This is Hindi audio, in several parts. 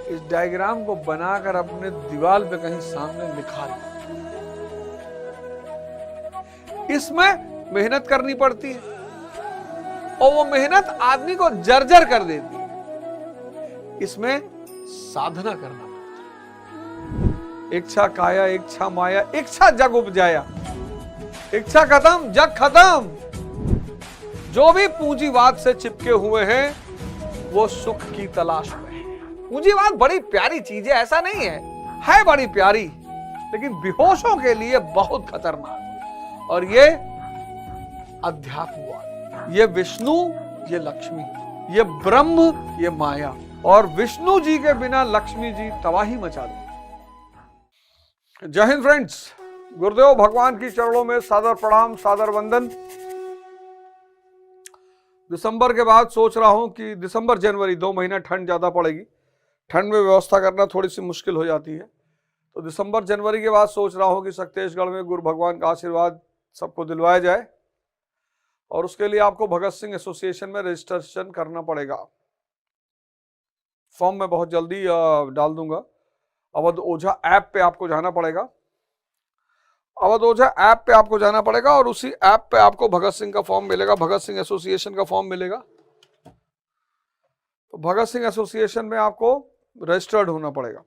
इस डायग्राम को बनाकर अपने दीवार पे कहीं सामने लिखा लो। इसमें मेहनत करनी पड़ती है और वो मेहनत आदमी को जर्जर कर देती है। इसमें साधना करना पड़ता है। इच्छा काया इच्छा माया इच्छा जग उपजाया, इच्छा खत्म जग खत्म। जो भी पूंजीवाद से चिपके हुए हैं वो सुख की तलाश में है। पूंजीवाद बड़ी प्यारी चीज है, ऐसा नहीं है बड़ी प्यारी, लेकिन बेहोशों के लिए बहुत खतरनाक। और ये अध्यात्मवाद, ये विष्णु, ये लक्ष्मी, ये ब्रह्म, ये माया, और विष्णु जी के बिना लक्ष्मी जी तबाही मचा दे। जय हिंद फ्रेंड्स, गुरुदेव भगवान की चरणों में सादर प्रणाम, सादर वंदन। दिसंबर के बाद सोच रहा हूं कि दिसंबर जनवरी 2 महीना ठंड ज्यादा पड़ेगी, ठंड में व्यवस्था करना थोड़ी सी मुश्किल हो जाती है। तो दिसंबर जनवरी के बाद सोच रहा हूं कि शक्तेशगढ़ में गुरु भगवान का आशीर्वाद सबको दिलवाया जाए, और उसके लिए आपको भगत सिंह एसोसिएशन में रजिस्ट्रेशन करना पड़ेगा। फॉर्म मैं बहुत जल्दी डाल दूंगा। अवध ओझा ऐप पे आपको जाना पड़ेगा, अवध ओझा ऐप पे आपको जाना पड़ेगा, और उसी ऐप पे आपको भगत सिंह का फॉर्म मिलेगा, भगत सिंह एसोसिएशन का फॉर्म मिलेगा। तो भगत सिंह एसोसिएशन में आपको रजिस्टर्ड होना पड़ेगा।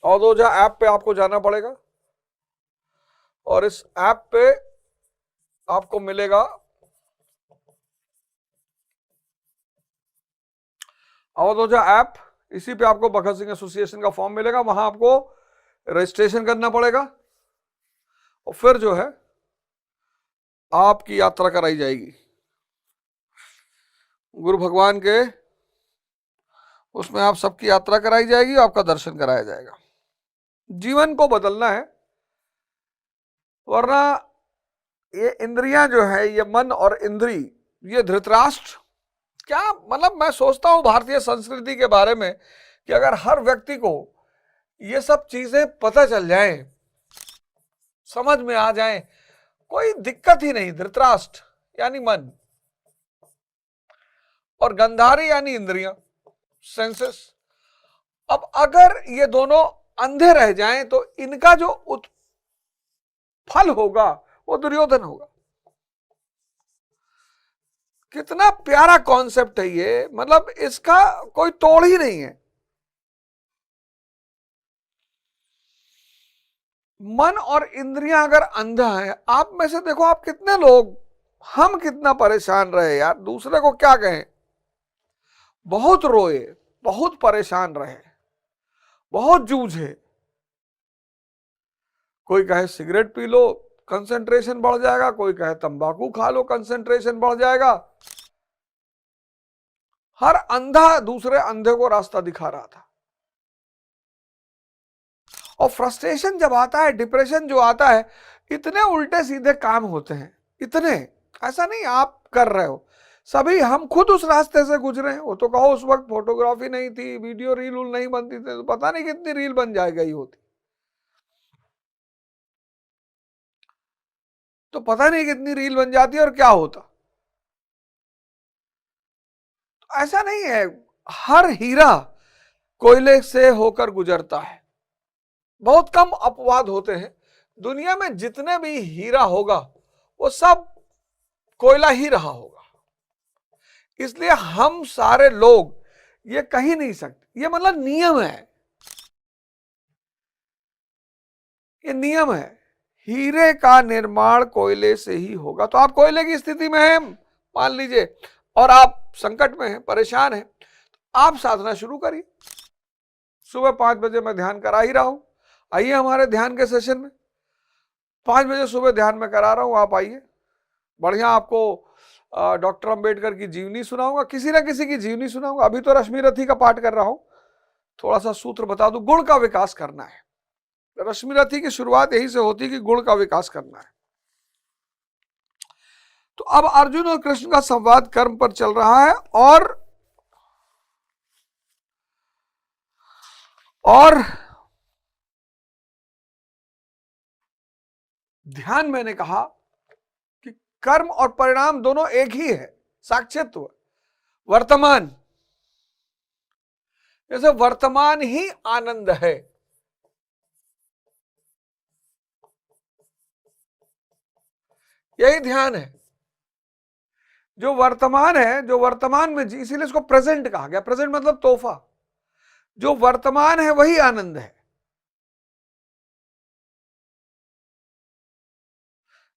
अवध ओझा ऐप पे आपको जाना पड़ेगा, और इस ऐप पे आपको मिलेगा अवध ओझा ऐप। इसी पे आपको भगत सिंह एसोसिएशन का फॉर्म मिलेगा, वहां आपको रजिस्ट्रेशन करना पड़ेगा, और फिर जो है आपकी यात्रा कराई जाएगी गुरु भगवान के, उसमें आप सबकी यात्रा कराई जाएगी, आपका दर्शन कराया जाएगा। जीवन को बदलना है, वरना ये इंद्रियां जो है, ये मन और इंद्री, ये धृतराष्ट्र, क्या मतलब मैं सोचता हूं भारतीय संस्कृति के बारे में कि अगर हर व्यक्ति को ये सब चीजें पता चल जाए, समझ में आ जाए, कोई दिक्कत ही नहीं। धृतराष्ट्र यानी मन, और गंधारी यानी इंद्रियां, सेंसेस। अब अगर ये दोनों अंधे रह जाएं तो इनका जो फल होगा वो दुर्योधन होगा। कितना प्यारा कॉन्सेप्ट है ये, मतलब इसका कोई तोड़ ही नहीं है। मन और इंद्रियां अगर अंधा है, आप में से देखो आप कितने लोग, हम कितना परेशान रहे यार, दूसरे को क्या कहें, बहुत रोए, बहुत परेशान रहे, बहुत जूझे। कोई कहे सिगरेट पी लो कंसंट्रेशन बढ़ जाएगा, कोई कहे तंबाकू खा लो कंसंट्रेशन बढ़ जाएगा। हर अंधा दूसरे अंधे को रास्ता दिखा रहा था। और फ्रस्ट्रेशन जब आता है, डिप्रेशन जो आता है, इतने उल्टे सीधे काम होते हैं, इतने, ऐसा नहीं आप कर रहे हो, सभी हम खुद उस रास्ते से गुजरे हैं। वो तो कहो उस वक्त फोटोग्राफी नहीं थी, वीडियो रील नहीं बनती थी, तो पता नहीं कितनी रील बन जाएगी होती, तो पता नहीं कितनी रील बन जाती और क्या होता। तो ऐसा नहीं है, हर हीरा कोयले से होकर गुजरता है। बहुत कम अपवाद होते हैं दुनिया में, जितने भी हीरा होगा वो सब कोयला ही रहा होगा। इसलिए हम सारे लोग ये कह नहीं सकते, ये मतलब नियम है, ये नियम है, हीरे का निर्माण कोयले से ही होगा। तो आप कोयले की स्थिति में हैं मान लीजिए, और आप संकट में हैं, परेशान हैं, तो आप साधना शुरू करिए। सुबह 5 बजे मैं ध्यान करा ही रहा हूं, आइए हमारे ध्यान के सेशन में। 5 बजे सुबह ध्यान में करा रहा हूं, आप आइए। बढ़िया आपको डॉक्टर अंबेडकर की जीवनी सुनाऊंगा, किसी ना किसी की जीवनी सुनाऊंगा। अभी तो रश्मि रथी का पाठ कर रहा हूं, थोड़ा सा सूत्र बता दूं, गुण का विकास करना है। रश्मि रथी की शुरुआत यही से होती है कि गुण का विकास करना है। तो अब अर्जुन और कृष्ण का संवाद कर्म पर चल रहा है, और ध्यान मैंने कहा कि कर्म और परिणाम दोनों एक ही है, साक्षित्व, वर्तमान। जैसे वर्तमान ही आनंद है, यही ध्यान है। जो वर्तमान है, जो वर्तमान में जी, इसीलिए इसको प्रेजेंट कहा गया। प्रेजेंट मतलब तोहफा। जो वर्तमान है वही आनंद है।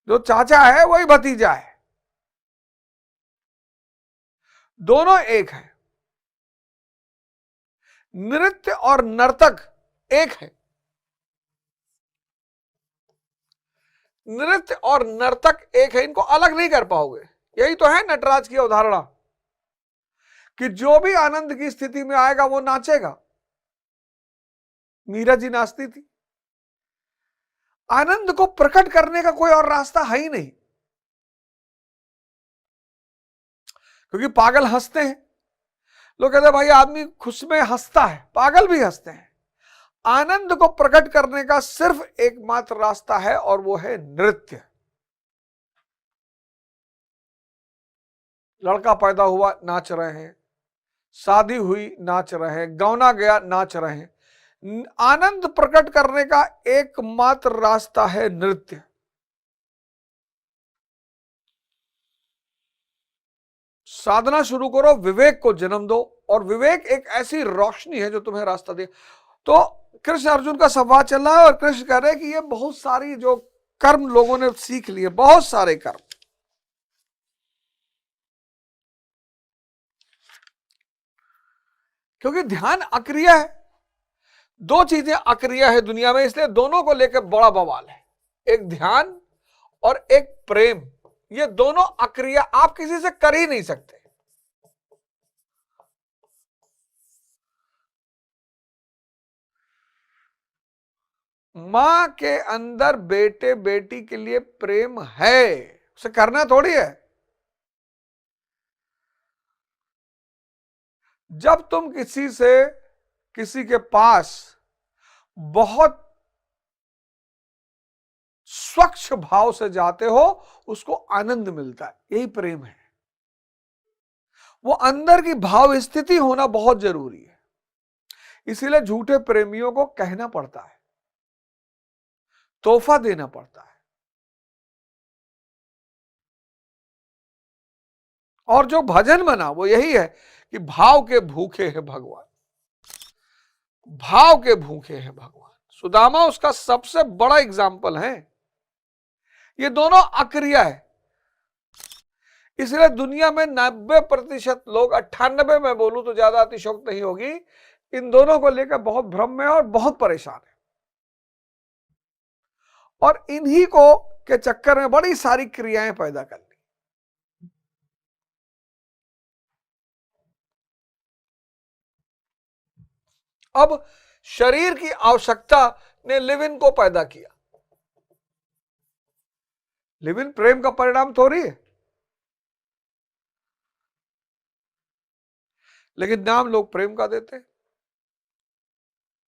जो चाचा है वही भतीजा है, दोनों एक है। नृत्य और नर्तक एक है। नृत्य और नर्तक एक है, इनको अलग नहीं कर पाओगे। यही तो है नटराज की अवधारणा कि जो भी आनंद की स्थिति में आएगा वो नाचेगा। मीरा जी नाचती थी। आनंद को प्रकट करने का कोई और रास्ता है ही नहीं, क्योंकि पागल हंसते हैं। लोग कहते हैं भाई आदमी खुश में हंसता है, पागल भी हंसते हैं। आनंद को प्रकट करने का सिर्फ एकमात्र रास्ता है और वो है नृत्य। लड़का पैदा हुआ नाच रहे हैं, शादी हुई नाच रहे हैं, गौना गया नाच रहे हैं। आनंद प्रकट करने का एकमात्र रास्ता है नृत्य। साधना शुरू करो, विवेक को जन्म दो, और विवेक एक ऐसी रोशनी है जो तुम्हें रास्ता दे। तो कृष्ण अर्जुन का संवाद चल रहा है और कृष्ण कह रहे हैं कि ये बहुत सारी जो कर्म लोगों ने सीख लिए, बहुत सारे कर्म, क्योंकि ध्यान अक्रिया है। दो चीजें अक्रिया है दुनिया में, इसलिए दोनों को लेकर बड़ा बवाल है। एक ध्यान और एक प्रेम, ये दोनों अक्रिया आप किसी से कर ही नहीं सकते। मां के अंदर बेटे बेटी के लिए प्रेम है, उसे करना थोड़ी है। जब तुम किसी के पास बहुत स्वच्छ भाव से जाते हो, उसको आनंद मिलता है, यही प्रेम है। वो अंदर की भाव स्थिति होना बहुत जरूरी है। इसीलिए झूठे प्रेमियों को कहना पड़ता है, तोहफा देना पड़ता है। और जो भजन बना वो यही है कि भाव के भूखे हैं भगवान, भाव के भूखे हैं भगवान। सुदामा उसका सबसे बड़ा एग्जाम्पल है। ये दोनों अक्रिया है। इसलिए दुनिया में 90% लोग, 98 में बोलूं तो ज्यादा अतिशयोक्ति नहीं होगी, इन दोनों को लेकर बहुत भ्रम में और बहुत परेशान है। और इन्हीं को के चक्कर में बड़ी सारी क्रियाएं पैदा कर ली। अब शरीर की आवश्यकता ने लिव इन को पैदा किया। लिव इन प्रेम का परिणाम थोड़ी है, लेकिन नाम लोग प्रेम का देते हैं।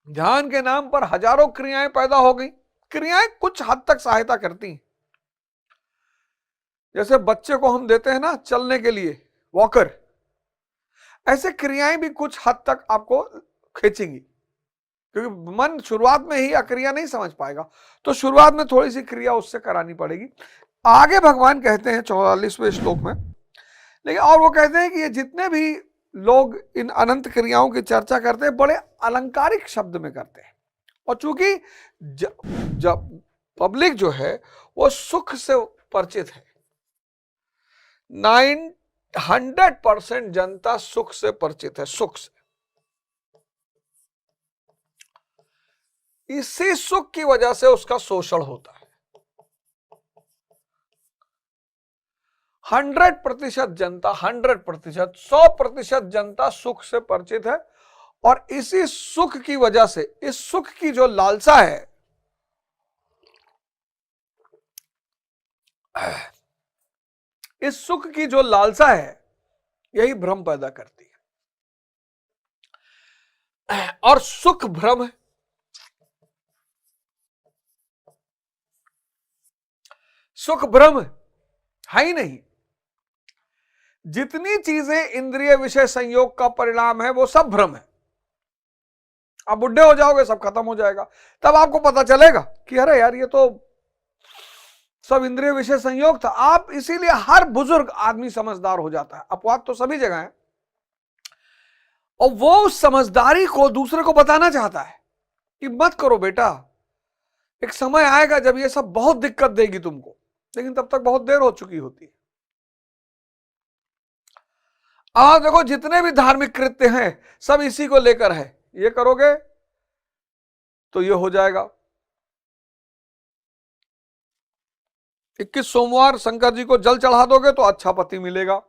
ध्यान के नाम पर हजारों क्रियाएं पैदा हो गई। क्रियाएं कुछ हद तक सहायता करती हैं। जैसे बच्चे को हम देते हैं ना चलने के लिए वॉकर, ऐसे क्रियाएं भी कुछ हद तक आपको खींचेंगी, क्योंकि मन शुरुआत में ही अक्रिया नहीं समझ पाएगा, तो शुरुआत में थोड़ी सी क्रिया उससे करानी पड़ेगी। आगे भगवान कहते हैं 44वें श्लोक में, लेकिन और वो कहते हैं कि ये जितने भी लोग इन अनंत क्रियाओं की चर्चा करते हैं बड़े अलंकारिक शब्द में करते हैं। और चूंकि जब पब्लिक जो है वो सुख से परिचित है, 900% जनता सुख से परिचित है, सुख से। इसी सुख की वजह से उसका शोषण होता है। 100% जनता, 100%, 100% जनता सुख से परिचित है। और इसी सुख की वजह से, इस सुख की जो लालसा है, इस सुख की जो लालसा है, यही भ्रम पैदा करती है। और सुख भ्रम है। सुख भ्रम है ही नहीं। जितनी चीजें इंद्रिय विषय संयोग का परिणाम है वो सब भ्रम है। आप बुढ़े हो जाओगे, सब खत्म हो जाएगा। तब आपको पता चलेगा कि अरे यार ये तो सब इंद्रिय विषय संयोग था। आप इसीलिए हर बुजुर्ग आदमी समझदार हो जाता है। अपवाद तो सभी जगह है, और वो उस समझदारी को दूसरे को बताना चाहता है कि मत करो बेटा, एक समय आएगा जब ये सब बहुत दिक्कत देगी तुमको, लेकिन तब तक बहुत देर हो चुकी होती है। आप देखो जितने भी धार्मिक कृत्य हैं सब इसी को लेकर है, ये करोगे तो ये हो जाएगा। 21 सोमवार शंकर जी को जल चढ़ा दोगे तो अच्छा पति मिलेगा।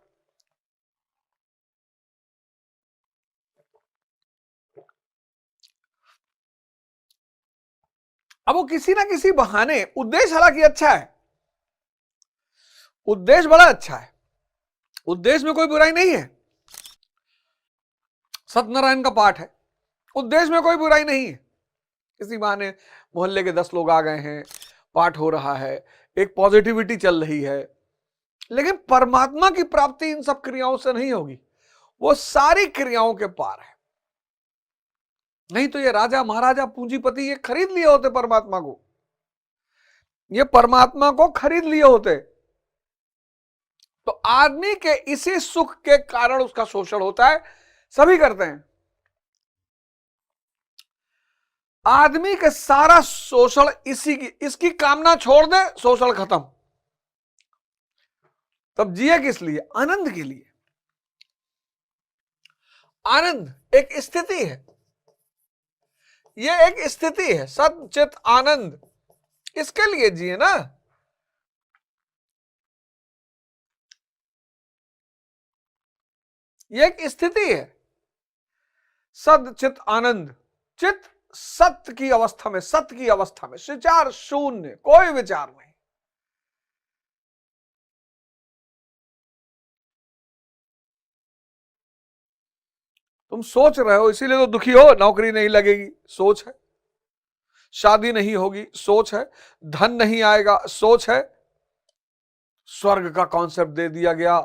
अब वो किसी ना किसी बहाने, उद्देश्य हालांकि अच्छा है, उद्देश्य बड़ा अच्छा है, उद्देश्य में कोई बुराई नहीं है। सत्यनारायण का पाठ है, उद्देश्य में कोई बुराई नहीं है। किसी बहाने मोहल्ले के 10 लोग आ गए हैं, पाठ हो रहा है, एक पॉजिटिविटी चल रही है, लेकिन परमात्मा की प्राप्ति इन सब क्रियाओं से नहीं होगी, वो सारी क्रियाओं के पार है। नहीं तो ये राजा महाराजा पूंजीपति ये खरीद लिए होते परमात्मा को, ये परमात्मा को खरीद लिए होते। तो आदमी के इसी सुख के कारण उसका शोषण होता है, सभी करते हैं। आदमी का सारा शोषण इसकी कामना छोड़ दे, शोषण खत्म। तब जिए किस लिए? आनंद के लिए। आनंद एक स्थिति है, ये एक स्थिति है, सत चित आनंद, इसके लिए जिए ना। ये एक स्थिति है, सद चित आनंद। चित सत्य की अवस्था में, सत्य की अवस्था में, विचार शून्य, कोई विचार नहीं। तुम सोच रहे हो इसीलिए तो दुखी हो, नौकरी नहीं लगेगी, सोच है। शादी नहीं होगी, सोच है। धन नहीं आएगा, सोच है। स्वर्ग का कॉन्सेप्ट दे दिया गया,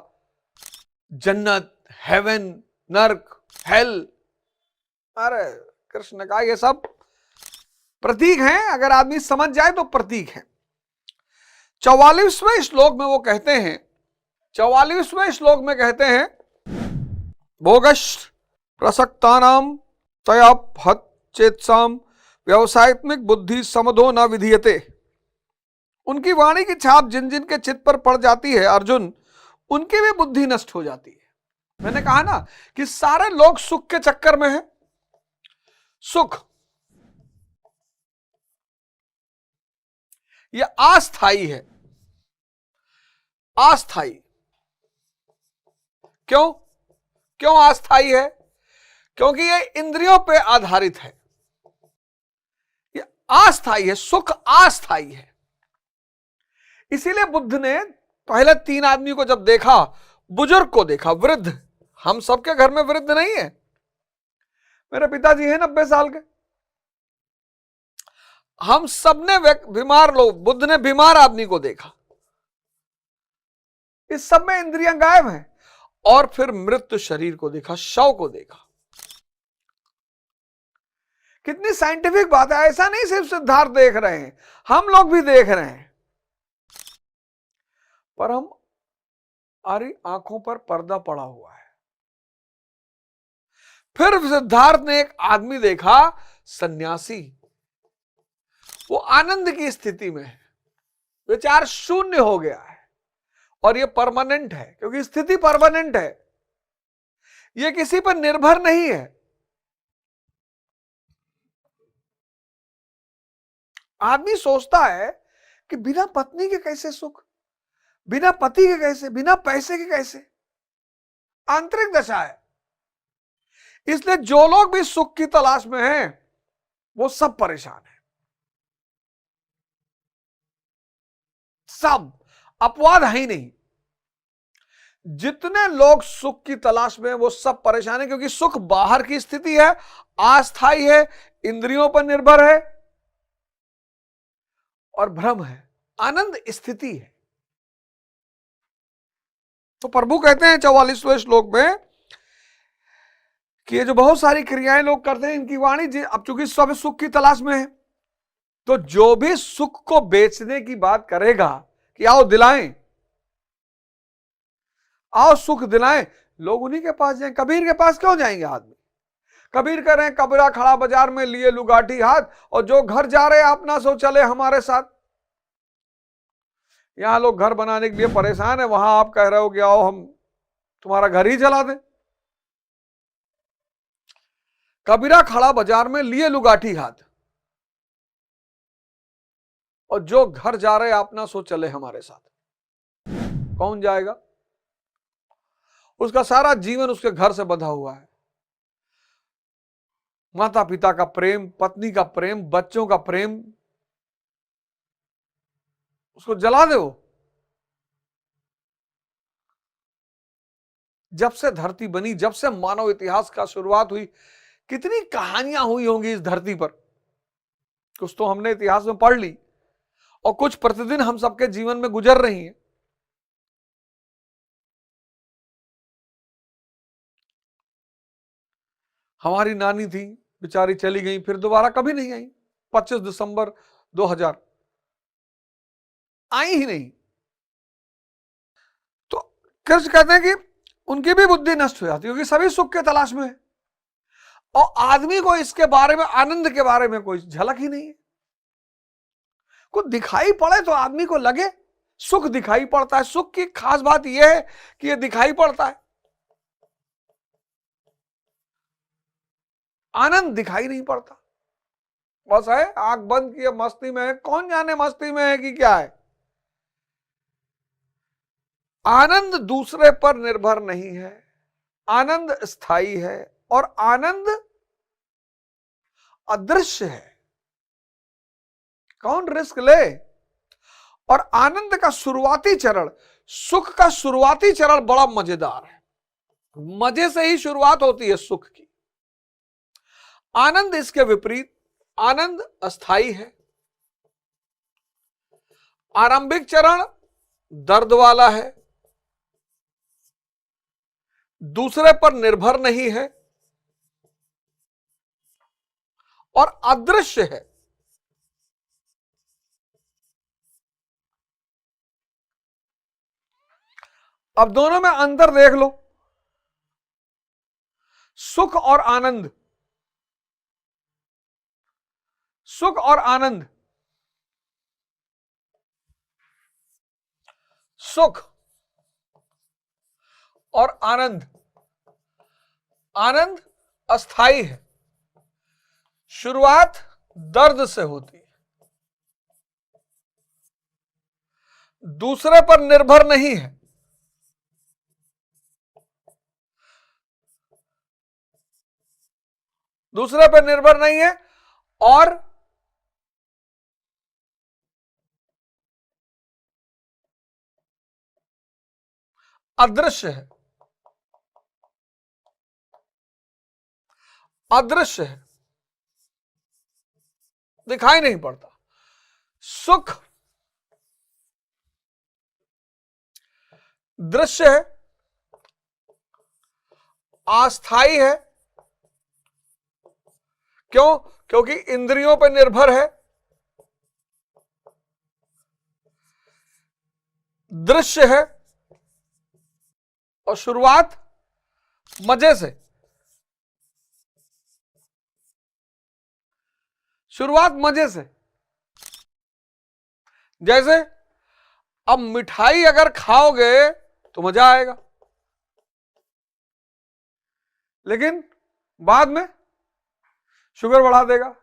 जन्नत, हेवन, नर्क, हेल। अरे कृष्ण का ये सब प्रतीक हैं, अगर आदमी समझ जाए तो प्रतीक हैं। 44वें श्लोक में वो कहते हैं, 44वें श्लोक में कहते हैं, भोगश्च प्रसक्तानाम तया हत चेतसाम व्यवसायत्मिक बुद्धि समधो न विधीयते। उनकी वाणी की छाप जिन जिन के चित्त पर पड़ जाती है अर्जुन, उनकी भी बुद्धि नष्ट हो जाती है। मैंने कहा ना कि सारे लोग सुख के चक्कर में हैं। सुख ये अस्थाई है, अस्थाई। क्यों? क्यों अस्थाई है? क्योंकि ये इंद्रियों पे आधारित है, ये अस्थाई है, सुख अस्थाई है। इसीलिए बुद्ध ने पहले 3 आदमी को जब देखा, बुजुर्ग को देखा, वृद्ध, हम सबके घर में वृद्ध नहीं है, मेरे पिताजी हैं 90 साल के, हम सबने बीमार लोग, बुद्ध ने बीमार आदमी को देखा, इस सब में इंद्रियां गायब हैं। और फिर मृत शरीर को देखा, शव को देखा। कितनी साइंटिफिक बात है। ऐसा नहीं सिर्फ सिद्धार्थ देख रहे हैं, हम लोग भी देख रहे हैं, पर हमारी आंखों पर पर्दा पड़ा हुआ है। फिर सिद्धार्थ ने एक आदमी देखा, सन्यासी, वो आनंद की स्थिति में है, विचार शून्य हो गया है, और ये परमानेंट है, क्योंकि स्थिति परमानेंट है, ये किसी पर निर्भर नहीं है। आदमी सोचता है कि बिना पत्नी के कैसे सुख, बिना पति के कैसे, बिना पैसे के कैसे, आंतरिक दशा है। इसलिए जो लोग भी सुख की तलाश में हैं, वो सब परेशान है, सब, अपवाद है ही नहीं। जितने लोग सुख की तलाश में, वो सब परेशान है, क्योंकि सुख बाहर की स्थिति है, अस्थाई है, इंद्रियों पर निर्भर है, और भ्रम है। आनंद स्थिति है। तो प्रभु कहते हैं 44वें श्लोक में कि ये जो बहुत सारी क्रियाएं लोग करते हैं, इनकी वाणी अब चूंकि सब सुख की तलाश में है, तो जो भी सुख को बेचने की बात करेगा कि आओ दिलाएं, आओ सुख दिलाएं, लोग उन्हीं के पास जाएं। कबीर के पास क्यों जाएंगे आदमी? कबीर कह रहे हैं, कबीरा खड़ा बाजार में लिए लुगाटी हाथ, और जो घर जा रहे आप ना सो चले हमारे साथ। यहां लोग घर बनाने के लिए परेशान है, वहां आप कह रहे हो कि आओ हम तुम्हारा घर ही जला दें। कबीरा खड़ा बाजार में लिए लुगाटी हाथ, और जो घर जा रहे आप ना सो चले हमारे साथ। कौन जाएगा? उसका सारा जीवन उसके घर से बंधा हुआ है। माता पिता का प्रेम, पत्नी का प्रेम, बच्चों का प्रेम, उसको जला दे वो। जब से धरती बनी, जब से मानव इतिहास का शुरुआत हुई, कितनी कहानियां हुई होंगी इस धरती पर। कुछ तो हमने इतिहास में पढ़ ली, और कुछ प्रतिदिन हम सबके जीवन में गुजर रही हैं। हमारी नानी थी, बेचारी चली गई, फिर दोबारा कभी नहीं आई। 25 दिसंबर 2000 आई ही नहीं। तो कृष्ण कहते हैं कि उनकी भी बुद्धि नष्ट हो जाती है, क्योंकि सभी सुख के तलाश में है, और आदमी को इसके बारे में, आनंद के बारे में कोई झलक ही नहीं है। कुछ दिखाई पड़े तो आदमी को लगे सुख दिखाई पड़ता है। सुख की खास बात यह है कि यह दिखाई पड़ता है, आनंद दिखाई नहीं पड़ता। बस है आंख बंद किए मस्ती में है, कौन जाने मस्ती में है कि क्या है। आनंद दूसरे पर निर्भर नहीं है, आनंद स्थायी है, और आनंद अदृश्य है। कौन रिस्क ले? और आनंद का शुरुआती चरण, सुख का शुरुआती चरण बड़ा मजेदार है। मजे से ही शुरुआत होती है सुख की। आनंद इसके विपरीत, आनंद अस्थाई है। आरंभिक चरण दर्द वाला है, दूसरे पर निर्भर नहीं है, और अदृश्य है। अब दोनों में अंतर देख लो। सुख और आनंद, सुख और आनंद, सुख और आनंद, आनंद अस्थाई है, शुरुआत दर्द से होती है, दूसरे पर निर्भर नहीं है, दूसरे पर निर्भर नहीं है, और अदृश्य है। अदृश्य है, दिखाई नहीं पड़ता। सुख दृश्य है, अस्थाई है। क्यों? क्योंकि इंद्रियों पर निर्भर है, दृश्य है, और शुरुआत मजे से, शुरुआत मजे से। जैसे अब मिठाई अगर खाओगे तो मजा आएगा, लेकिन बाद में शुगर बढ़ा देगा,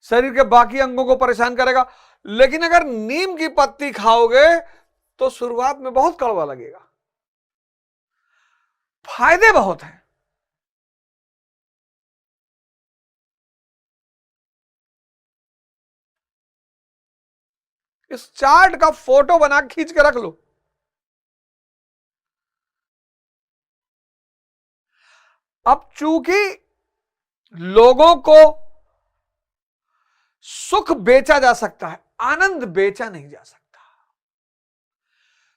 शरीर के बाकी अंगों को परेशान करेगा। लेकिन अगर नीम की पत्ती खाओगे तो शुरुआत में बहुत कड़वा लगेगा, फायदे बहुत हैं। इस चार्ट का फोटो बना खींच के रख लो। अब चूंकि लोगों को सुख बेचा जा सकता है, आनंद बेचा नहीं जा सकता।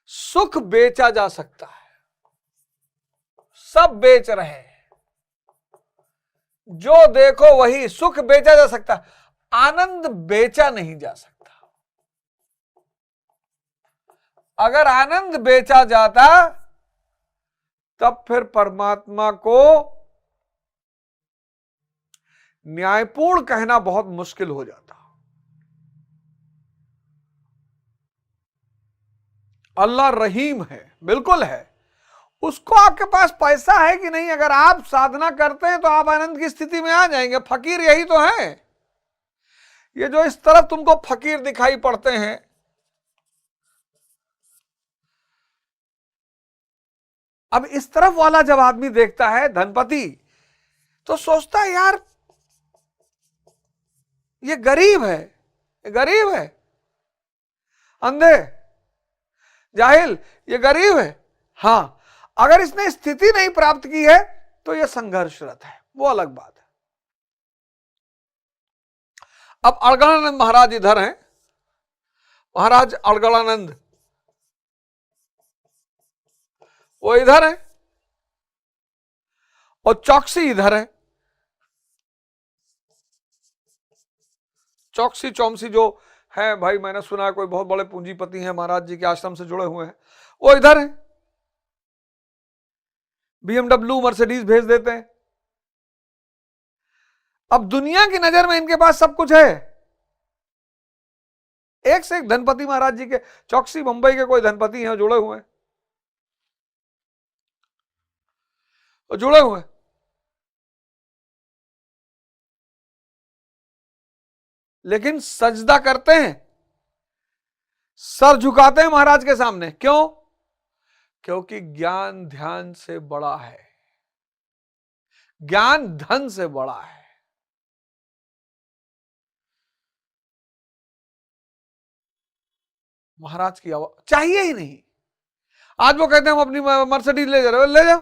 सुख बेचा जा सकता है, सब बेच रहे हैं, जो देखो वही। सुख बेचा जा सकता, आनंद बेचा नहीं जा सकता। अगर आनंद बेचा जाता तब फिर परमात्मा को न्यायपूर्ण कहना बहुत मुश्किल हो जाता। अल्लाह रहीम है, बिल्कुल है। उसको आपके पास पैसा है कि नहीं, अगर आप साधना करते हैं तो आप आनंद की स्थिति में आ जाएंगे। फकीर यही तो है। ये जो इस तरफ तुमको फकीर दिखाई पड़ते हैं, अब इस तरफ वाला जब आदमी देखता है धनपति, तो सोचता है यार ये गरीब है, ये गरीब है, अंधे, जाहिल, ये गरीब है। हां, अगर इसने स्थिति नहीं प्राप्त की है तो यह संघर्षरत है, वो अलग बात है। अब अड़गड़ानंद महाराज इधर हैं, महाराज अड़गड़ानंद वो इधर है और चौकसी इधर है। चौकसी चौमसी जो है भाई, मैंने सुना है कोई बहुत बड़े पूंजीपति हैं, महाराज जी के आश्रम से जुड़े हुए हैं, वो इधर है। BMW मर्सिडीज भेज देते हैं। अब दुनिया की नजर में इनके पास सब कुछ है। एक से एक धनपति महाराज जी के, चौकसी मुंबई के कोई धनपति हैं जुड़े हुए हैं, जुड़े हुए हैं। लेकिन सजदा करते हैं, सर झुकाते हैं महाराज के सामने। क्यों? क्योंकि ज्ञान ध्यान से बड़ा है, ज्ञान धन से बड़ा है। महाराज की आवाज चाहिए ही नहीं। आज वो कहते हैं हम अपनी मर्सिडीज ले जा रहे हो, ले जाओ,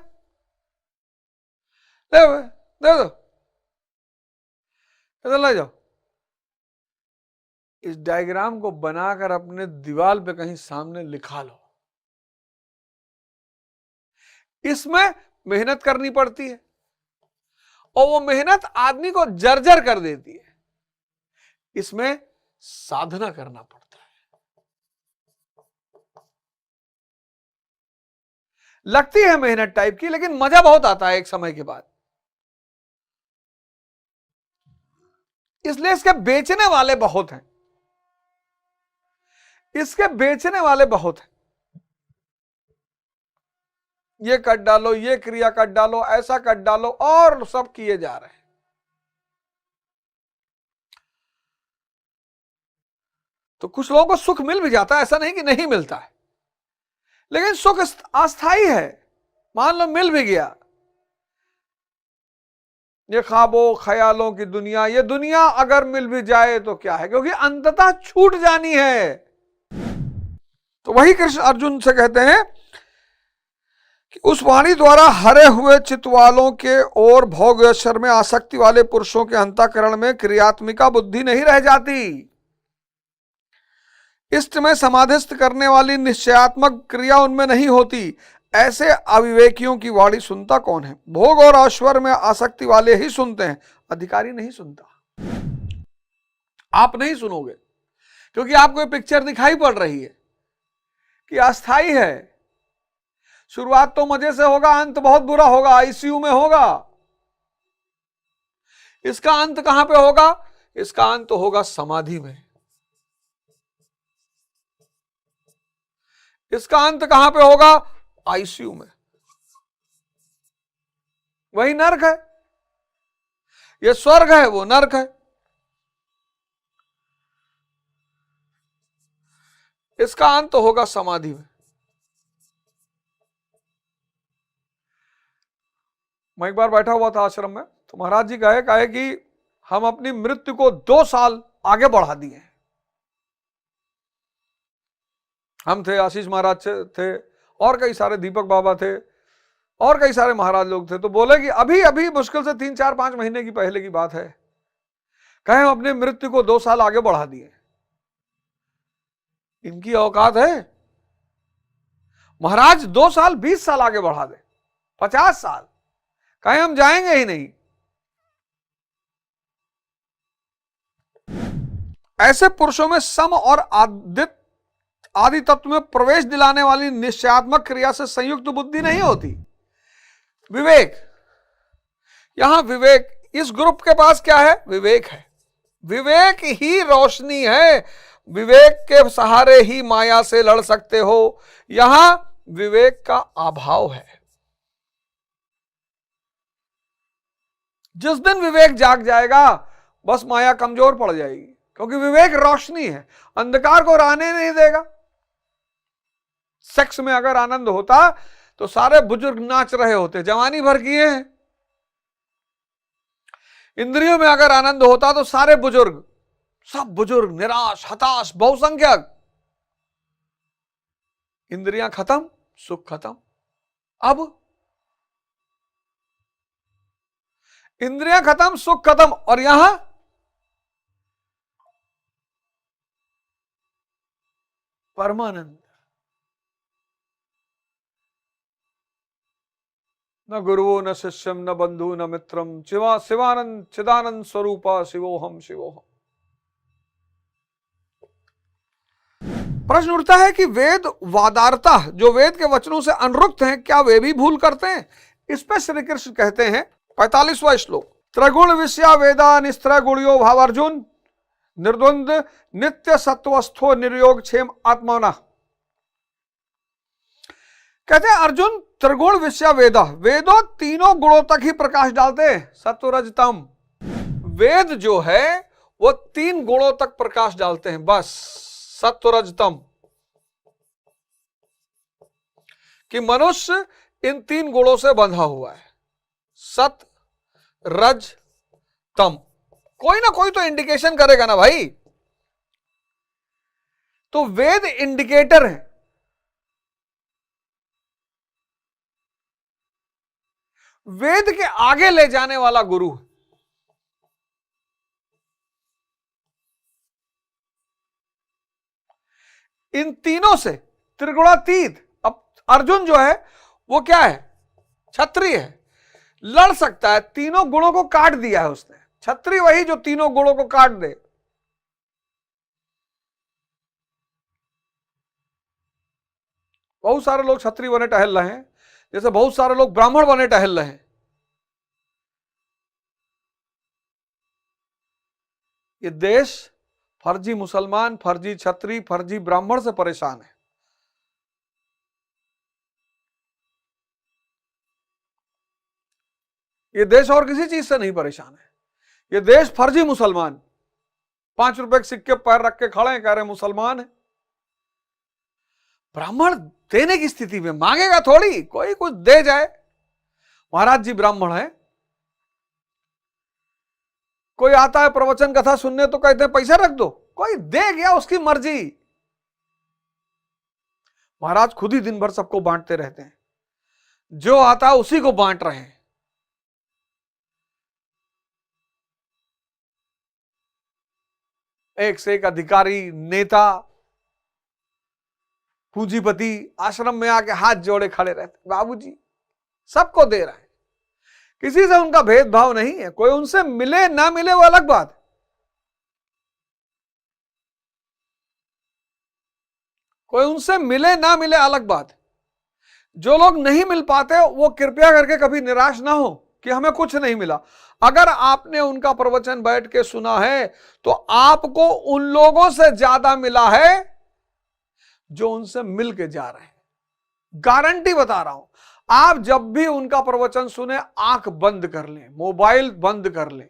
दे दो, ले जाओ। इस डायग्राम को बनाकर अपने दीवार पे कहीं सामने लिखा लो। इसमें मेहनत करनी पड़ती है और वो मेहनत आदमी को जर्जर कर देती है। इसमें साधना करना पड़ता है। लगती है मेहनत टाइप की, लेकिन मजा बहुत आता है एक समय के बाद। इसलिए इसके बेचने वाले बहुत हैं, इसके बेचने वाले बहुत हैं। ये कट डालो, ये क्रिया कट डालो, ऐसा कट डालो, और सब किए जा रहे हैं। तो कुछ लोगों को सुख मिल भी जाता है, ऐसा नहीं कि नहीं मिलता है, लेकिन सुख अस्थाई है। मान लो मिल भी गया, ये ख्वाबों ख्यालों की दुनिया, ये दुनिया अगर मिल भी जाए तो क्या है, क्योंकि अंततः छूट जानी है। तो वही कृष्ण अर्जुन से कहते हैं कि उस वाणी द्वारा हरे हुए चित्त वालों के और भोग ऐश्वर्य में आसक्ति वाले पुरुषों के अंतःकरण में क्रियात्मिका बुद्धि नहीं रह जाती। इष्ट में समाधिस्थ करने वाली निश्चयात्मक क्रिया उनमें नहीं होती। ऐसे अविवेकियों की वाणी सुनता कौन है? भोग और ऐश्वर्य में आसक्ति वाले ही सुनते हैं, अधिकारी नहीं सुनता। आप नहीं सुनोगे क्योंकि आपको ये पिक्चर दिखाई पड़ रही है कि अस्थाई है। शुरुआत तो मजे से होगा, अंत बहुत बुरा होगा, आईसीयू में होगा। इसका अंत कहां पे होगा? इसका अंत होगा समाधि में। इसका अंत कहां पे होगा? आईसीयू में। वही नर्क है, ये स्वर्ग है, वो नर्क है। इसका अंत होगा समाधि में। मैं एक बार बैठा हुआ था आश्रम में, तो महाराज जी कहे कि हम अपनी मृत्यु को 2 साल आगे बढ़ा दिए। हम थे, आशीष महाराज थे, और कई सारे दीपक बाबा थे, और कई सारे महाराज लोग थे। तो बोले कि अभी अभी मुश्किल से 3, 4, 5 महीने की पहले की बात है, कहे हम अपने मृत्यु को 2 साल आगे बढ़ा दिए। इनकी औकात है? महाराज 2 साल 20 साल आगे बढ़ा दे, 50 साल, कहे हम जाएंगे ही नहीं। ऐसे पुरुषों में सम और आदि तत्व में प्रवेश दिलाने वाली निश्चयात्मक क्रिया से संयुक्त बुद्धि नहीं होती। विवेक, यहां विवेक, इस ग्रुप के पास क्या है? विवेक है। विवेक ही रोशनी है, विवेक के सहारे ही माया से लड़ सकते हो। यहां विवेक का अभाव है। जिस दिन विवेक जाग जाएगा बस माया कमजोर पड़ जाएगी, क्योंकि विवेक रोशनी है, अंधकार को रहने नहीं देगा। सेक्स में अगर आनंद होता तो सारे बुजुर्ग नाच रहे होते, जवानी भर किए हैं। इंद्रियों में अगर आनंद होता तो सारे बुजुर्ग, सब बुजुर्ग निराश, हताश, बहुसंख्यक। इंद्रियां खत्म, सुख खत्म। अब इंद्रियां खत्म, सुख खत्म, और यहां परमानंद। न गुरुवो न शिष्यम न बंधु न मित्रम शिवानंद चिदानंद स्वरूपा शिवोहम शिवोहम। प्रश्न उठता है कि वेद वादारता, जो वेद के वचनों से अनुरुक्त हैं, क्या वे भी भूल करते हैं? इस पर श्री कृष्ण कहते हैं, 45वां श्लोक, त्रिगुण विषया वेदा निस्त्रय गुणियो भावार्जुन निर्द्वंद नित्य सत्वस्थो निर्योग क्षेम आत्मना। कहते हैं अर्जुन, त्रिगुण विषया वेदा, वेदों तीनों गुणों तक ही प्रकाश डालते हैं, सत्व रज तम। वेद जो है वो 3 गुणों तक प्रकाश डालते हैं, बस, सत्व रज तम। कि मनुष्य इन 3 गुणों से बंधा हुआ है, सत रज तम। कोई ना कोई तो इंडिकेशन करेगा ना भाई। तो वेद इंडिकेटर है। वेद के आगे ले जाने वाला गुरु है। इन तीनों से त्रिगुणातीत। अब अर्जुन जो है वो क्या है? क्षत्रिय है, लड़ सकता है, तीनों गुणों को काट दिया है उसने। क्षत्रिय वही जो तीनों गुणों को काट दे। बहुत सारे लोग क्षत्रिय बने टहल रहे हैं, जैसे बहुत सारे लोग ब्राह्मण बने टहल रहे हैं। ये देश फर्जी मुसलमान, फर्जी क्षत्रिय, फर्जी ब्राह्मण से परेशान है। ये देश और किसी चीज से नहीं परेशान है। ये देश फर्जी मुसलमान, 5 रुपए के सिक्के पैर रख के खड़े हैं, कह रहे मुसलमान है। ब्राह्मण देने की स्थिति में मांगेगा थोड़ी, कोई कुछ दे जाए। महाराज जी ब्राह्मण है, कोई आता है प्रवचन कथा सुनने तो कहते हैं पैसा रख दो, कोई दे गया, उसकी मर्जी। महाराज खुद ही दिन भर सबको बांटते रहते हैं, जो आता है उसी को बांट रहे हैं। एक से एक अधिकारी, नेता, पूंजीपति आश्रम में आके हाथ जोड़े खड़े रहते, बाबूजी सबको दे रहे हैं, किसी से उनका भेदभाव नहीं है। कोई उनसे मिले ना मिले वो अलग बात, कोई उनसे मिले ना मिले अलग बात। जो लोग नहीं मिल पाते वो कृपया करके कभी निराश ना हो कि हमें कुछ नहीं मिला। अगर आपने उनका प्रवचन बैठ के सुना है तो आपको उन लोगों से ज्यादा मिला है जो उनसे मिल के जा रहे हैं। गारंटी बता रहा हूं। आप जब भी उनका प्रवचन सुने, आंख बंद कर लें, मोबाइल बंद कर लें,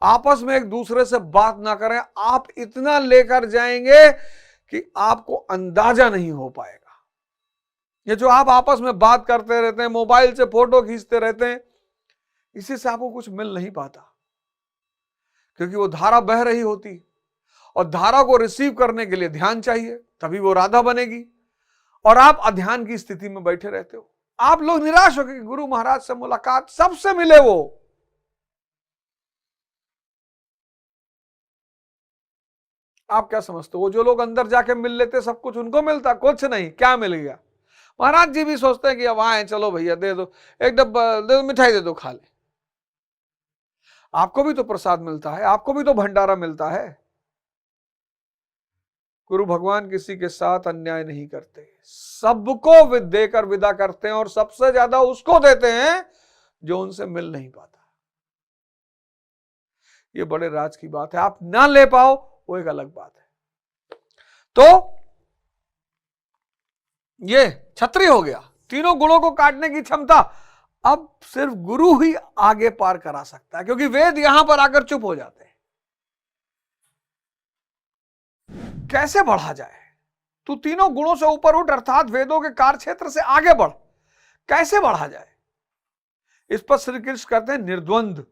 आपस में एक दूसरे से बात ना करें। आप इतना लेकर जाएंगे कि आपको अंदाजा नहीं हो पाएगा। ये जो आप आपस में बात करते रहते हैं, मोबाइल से फोटो खींचते रहते हैं, इसी से आपको कुछ मिल नहीं पाता, क्योंकि वो धारा बह रही होती और धारा को रिसीव करने के लिए ध्यान चाहिए, तभी वो राधा बनेगी। और आप अध्यान की स्थिति में बैठे रहते हो। आप लोग निराश हो गए, गुरु महाराज से मुलाकात, सबसे मिले वो। आप क्या समझते हो, वो जो लोग अंदर जाके मिल लेते सब कुछ उनको मिलता? कुछ नहीं। क्या मिल गया? महाराज जी भी सोचते हैं कि अब आए, चलो भैया दे दो, एक डब्बा दे दो, मिठाई दे दो, खा ले। आपको भी तो प्रसाद मिलता है, आपको भी तो भंडारा मिलता है। गुरु भगवान किसी के साथ अन्याय नहीं करते, सबको देकर विदा करते हैं और सबसे ज्यादा उसको देते हैं जो उनसे मिल नहीं पाता। ये बड़े राज की बात है। आप ना ले पाओ वो एक अलग बात है। तो ये क्षत्रिय हो गया, तीनों गुणों को काटने की क्षमता। अब सिर्फ गुरु ही आगे पार करा सकता है, क्योंकि वेद यहां पर आकर चुप हो जाते हैं। कैसे बढ़ा जाए? तू तीनों गुणों से ऊपर उठ, अर्थात वेदों के कार्य क्षेत्र से आगे बढ़। कैसे बढ़ा जाए? इस पर श्री कृष्ण कहते हैं निर्द्वंद,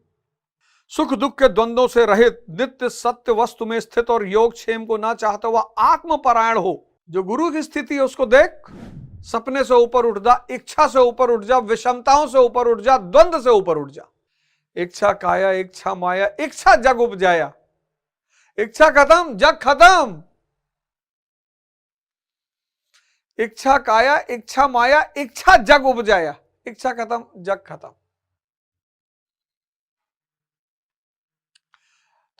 सुख दुख के द्वंद्वों से रहित, नित्य सत्य वस्तु में स्थित और योग क्षेम को ना चाहता हुआ आत्मपरायण हो। जो गुरु की स्थिति है उसको देख, सपने से ऊपर उठ जा, इच्छा से ऊपर उठ जा, विषमताओं से ऊपर उठ जा, द्वंद्व से ऊपर उठ जा। इच्छा काया, इच्छा माया, इच्छा जग उपजाया। इच्छा खत्म, जग खत्म। इच्छा काया, इच्छा माया, इच्छा जग उपजाया। इच्छा खत्म, जग खत्म।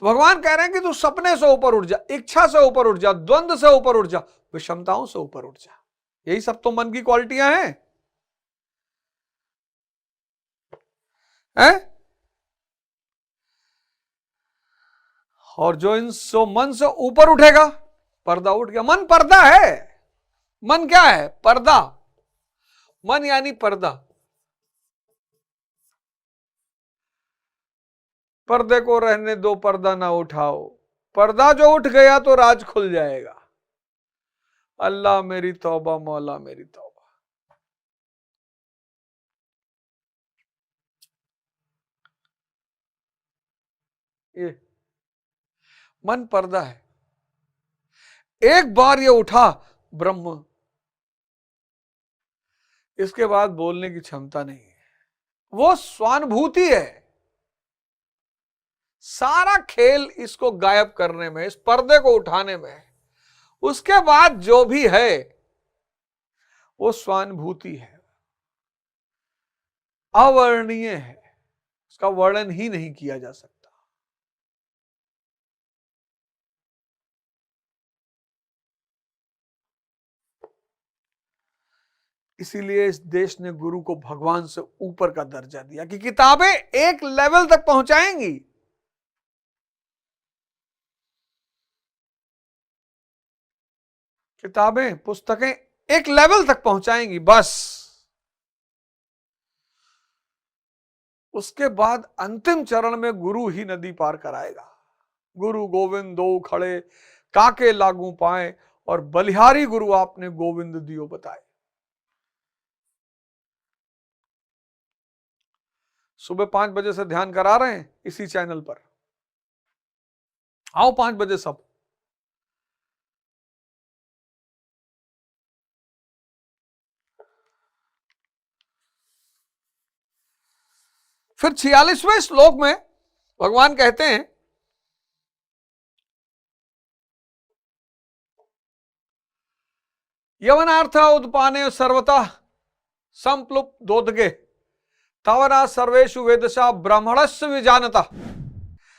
तो भगवान कह रहे हैं कि तू सपने से ऊपर उठ जा, इच्छा से ऊपर उठ जा, द्वंद्व से ऊपर उठ जा, विषमताओं से ऊपर उठ जा। यही सब तो मन की क्वालिटियां हैं, हैं? और जो इन सो मन से ऊपर उठेगा, पर्दा उठ गया। मन पर्दा है। मन क्या है? पर्दा। मन यानी पर्दा। पर्दे को रहने दो, पर्दा ना उठाओ। पर्दा जो उठ गया तो राज खुल जाएगा। अल्लाह मेरी तौबा, मौला मेरी तौबा। ये मन पर्दा है। एक बार ये उठा ब्रह्म, इसके बाद बोलने की क्षमता नहीं है। वो स्वानुभूति है। सारा खेल इसको गायब करने में, इस पर्दे को उठाने में है। उसके बाद जो भी है वो स्वानुभूति है, अवर्णनीय है, उसका वर्णन ही नहीं किया जा सकता। इसीलिए इस देश ने गुरु को भगवान से ऊपर का दर्जा दिया कि किताबें एक लेवल तक पहुंचाएंगी। किताबें, पुस्तकें एक लेवल तक पहुंचाएंगी, बस। उसके बाद अंतिम चरण में गुरु ही नदी पार कराएगा। गुरु गोविंद दो खड़े, काके लागू पाए, और बलिहारी गुरु आपने गोविंद दियो बताए। सुबह 5 बजे से ध्यान करा रहे हैं इसी चैनल पर। आओ 5 बजे सब। फिर 46वें श्लोक में भगवान कहते हैं, यवनार्थ उत्पाने सर्वता संप्लुप्त दोदगे तवना सर्वेषु वेदसा ब्राह्मणस्य विजानता।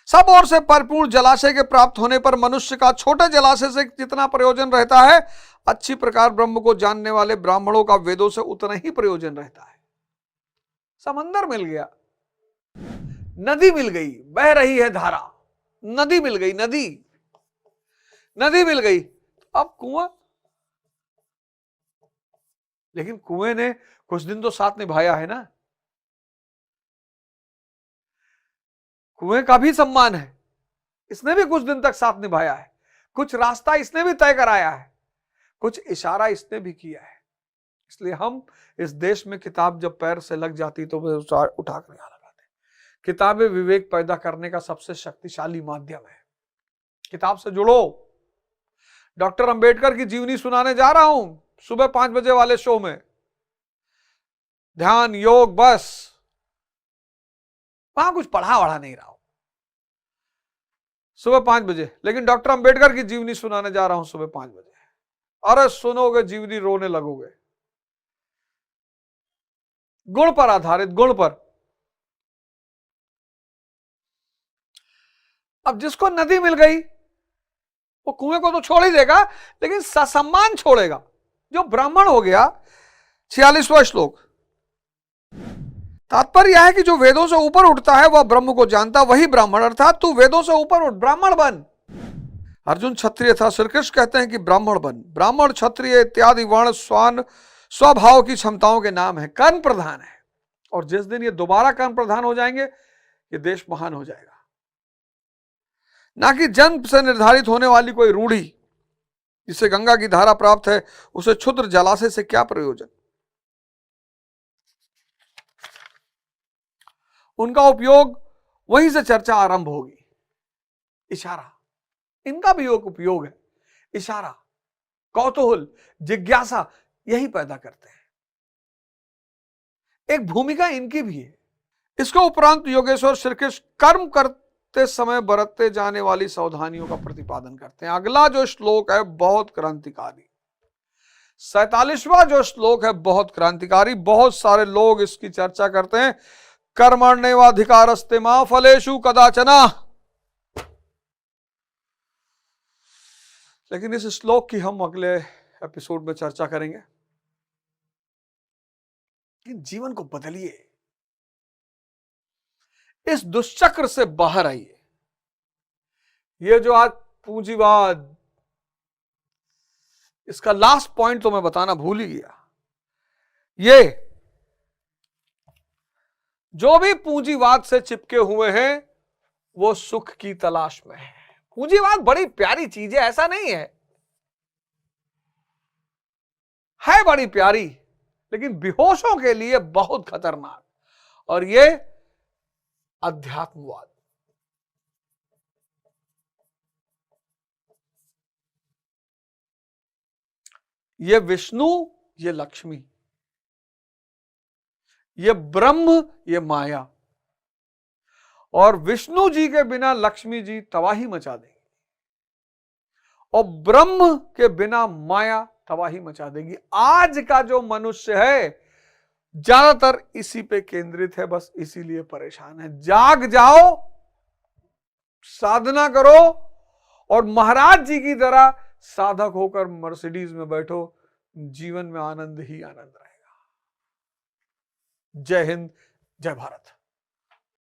सब ओर से परिपूर्ण जलाशय के प्राप्त होने पर मनुष्य का छोटे जलाशय से जितना प्रयोजन रहता है, अच्छी प्रकार ब्रह्म को जानने वाले ब्राह्मणों का वेदों से उतना ही प्रयोजन रहता है। समंदर मिल गया, नदी मिल गई, बह रही है धारा। नदी मिल गई, नदी मिल गई। अब कुआं, लेकिन कुएं ने कुछ दिन तो साथ निभाया है ना। कुएं का भी सम्मान है, इसने भी कुछ दिन तक साथ निभाया है, कुछ रास्ता इसने भी तय कराया है, कुछ इशारा इसने भी किया है। इसलिए हम इस देश में किताब जब पैर से लग जाती तो वे उठा कर यहां लगाते। किताबें विवेक पैदा करने का सबसे शक्तिशाली माध्यम है। किताब से जुड़ो। डॉक्टर अंबेडकर की जीवनी सुनाने जा रहा हूं सुबह 5 बजे वाले शो में। ध्यान, योग, बस वहां कुछ पढ़ा वढ़ा नहीं रहा हूं सुबह 5 बजे, लेकिन डॉक्टर अंबेडकर की जीवनी सुनाने जा रहा हूं सुबह 5 बजे। अरे सुनोगे जीवनी, रोने लगोगे। गुण पर आधारित, गुण पर। अब जिसको नदी मिल गई वो कुएं को तो छोड़ ही देगा, लेकिन ससम्मान छोड़ेगा। जो ब्राह्मण हो गया, 46वां श्लोक। तात्पर्य यह है कि जो वेदों से ऊपर उठता है वह ब्रह्म को जानता, वही ब्राह्मण। अर्थात तू वेदों से ऊपर उठ, ब्राह्मण बन। अर्जुन क्षत्रिय था, श्री कृष्ण कहते हैं कि ब्राह्मण बन। ब्राह्मण, क्षत्रिय इत्यादि वर्ण स्वभाव की क्षमताओं के नाम है, कर्म प्रधान है। और जिस दिन ये दोबारा कर्म प्रधान हो जाएंगे, ये देश महान हो जाएगा। ना कि जन्म से निर्धारित होने वाली कोई रूढ़ी, जिसे गंगा की धारा प्राप्त है, उसे क्षुद्र जलाशय से क्या प्रयोजन। उनका उपयोग, वहीं से चर्चा आरंभ होगी। इशारा, इनका भी एक उपयोग है। इशारा, कौतूहल, जिज्ञासा, यही पैदा करते हैं। एक भूमिका इनकी भी है। इसके उपरांत योगेश्वर श्री कृष्ण कर्म करते समय बरतते जाने वाली सावधानियों का प्रतिपादन करते हैं। अगला जो श्लोक है बहुत क्रांतिकारी, 47वां जो श्लोक है बहुत क्रांतिकारी। बहुत सारे लोग इसकी चर्चा करते हैं। कर्मण्येवाधिकारस्ते मा फलेषु कदाचन। लेकिन इस श्लोक की हम अगले एपिसोड में चर्चा करेंगे। जीवन को बदलिए, इस दुष्चक्र से बाहर आइए। ये जो आज पूंजीवाद, इसका लास्ट पॉइंट तो मैं बताना भूल ही गया। ये जो भी पूंजीवाद से चिपके हुए हैं वो सुख की तलाश में है। पूंजीवाद बड़ी प्यारी चीज है, ऐसा नहीं है बड़ी प्यारी, लेकिन बेहोशों के लिए बहुत खतरनाक। और ये अध्यात्मवाद, ये विष्णु, ये लक्ष्मी, ये ब्रह्म, ये माया। और विष्णु जी के बिना लक्ष्मी जी तबाही मचा देगी, और ब्रह्म के बिना माया तबाही मचा देगी। आज का जो मनुष्य है ज्यादातर इसी पे केंद्रित है, बस इसीलिए परेशान है। जाग जाओ, साधना करो, और महाराज जी की तरह साधक होकर मर्सिडीज में बैठो। जीवन में आनंद ही आनंद रहेगा। जय हिंद, जय भारत।